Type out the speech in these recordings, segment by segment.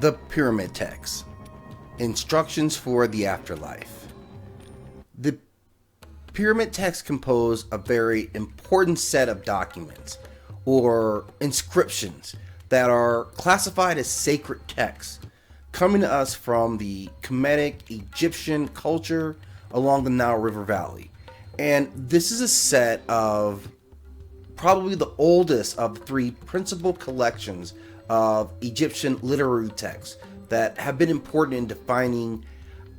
The Pyramid Text. Instructions for the Afterlife. The Pyramid Text compose a very important set of documents or inscriptions that are classified as sacred texts, coming to us from the Kemetic Egyptian culture along the Nile River Valley. And this is a set of probably the oldest of the three principal collections of Egyptian literary texts that have been important in defining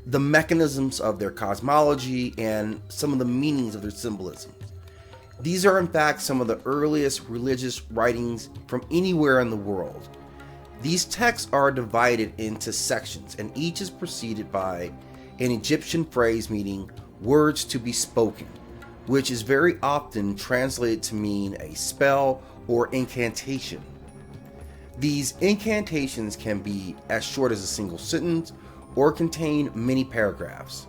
the mechanisms of their cosmology and some of the meanings of their symbolisms. These are in fact some of the earliest religious writings from anywhere in the world. These texts are divided into sections, and each is preceded by an Egyptian phrase meaning words to be spoken, which is very often translated to mean a spell or incantation. These incantations can be as short as a single sentence or contain many paragraphs.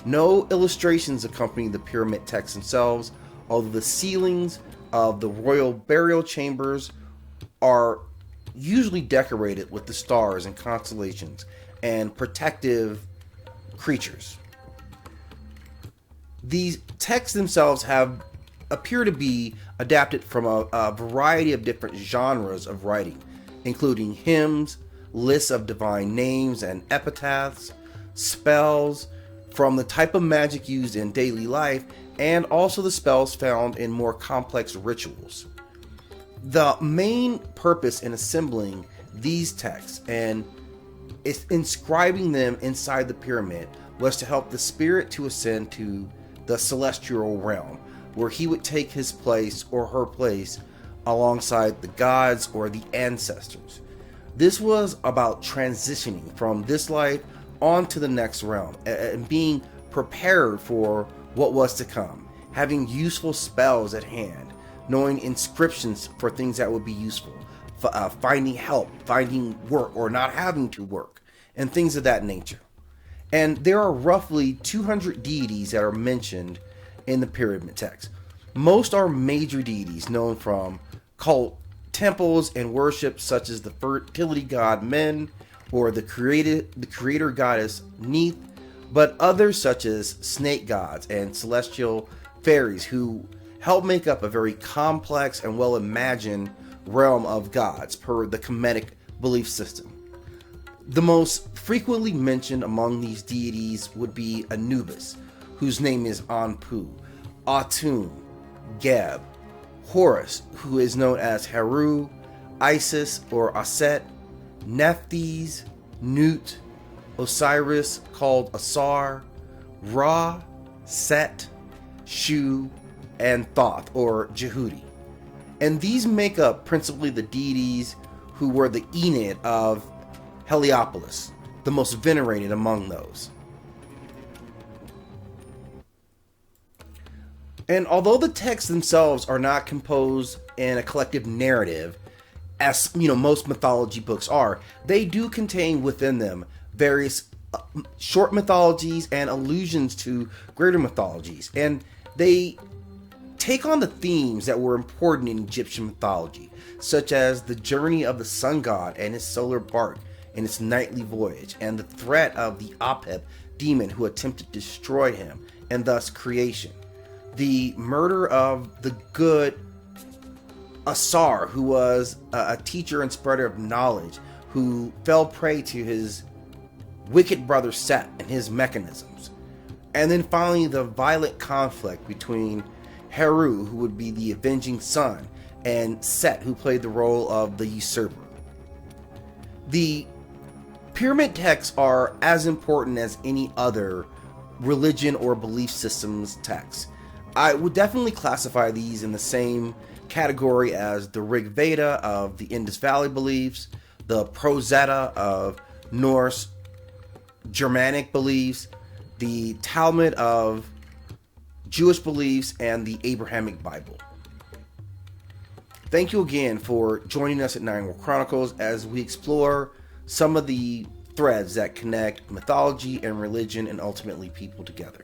No illustrations accompany the pyramid texts themselves, although the ceilings of the royal burial chambers are usually decorated with the stars and constellations and protective creatures. These texts themselves appear to be adapted from a variety of different genres of writing, including hymns, lists of divine names and epitaphs, spells, from the type of magic used in daily life, and also the spells found in more complex rituals. The main purpose in assembling these texts and inscribing them inside the pyramid was to help the spirit to ascend to the celestial realm, where he would take his place or her place alongside the gods or the ancestors. This was about transitioning from this life on to the next realm and being prepared for what was to come, having useful spells at hand, knowing inscriptions for things that would be useful, finding help, finding work or not having to work, and things of that nature. And there are roughly 200 deities that are mentioned in the pyramid text. Most are major deities known from cult temples and worship, such as the fertility god Men or the creator goddess Neith, but others such as snake gods and celestial fairies who help make up a very complex and well imagined realm of gods per the Kemetic belief system. The most frequently mentioned among these deities would be Anubis, whose name is Anpu, Atum, Geb, Horus, who is known as Heru, Isis or Aset, Nephthys, Nut, Osiris called Asar, Ra, Set, Shu, and Thoth or Jehudi. And these make up principally the deities who were the Enid of Heliopolis, the most venerated among those. And although the texts themselves are not composed in a collective narrative, as most mythology books are, they do contain within them various short mythologies and allusions to greater mythologies, and they take on the themes that were important in Egyptian mythology, such as the journey of the sun god and his solar bark in its nightly voyage, and the threat of the Apep demon who attempted to destroy him, and thus creation. The murder of the good Asar, who was a teacher and spreader of knowledge, who fell prey to his wicked brother Set and his mechanisms. And then finally the violent conflict between Heru, who would be the avenging son, and Set, who played the role of the usurper. The pyramid texts are as important as any other religion or belief system's texts. I would definitely classify these in the same category as the Rig Veda of the Indus Valley beliefs, the Prozetta of Norse Germanic beliefs, the Talmud of Jewish beliefs, and the Abrahamic Bible. Thank you again for joining us at Nine World Chronicles as we explore some of the threads that connect mythology and religion and ultimately people together.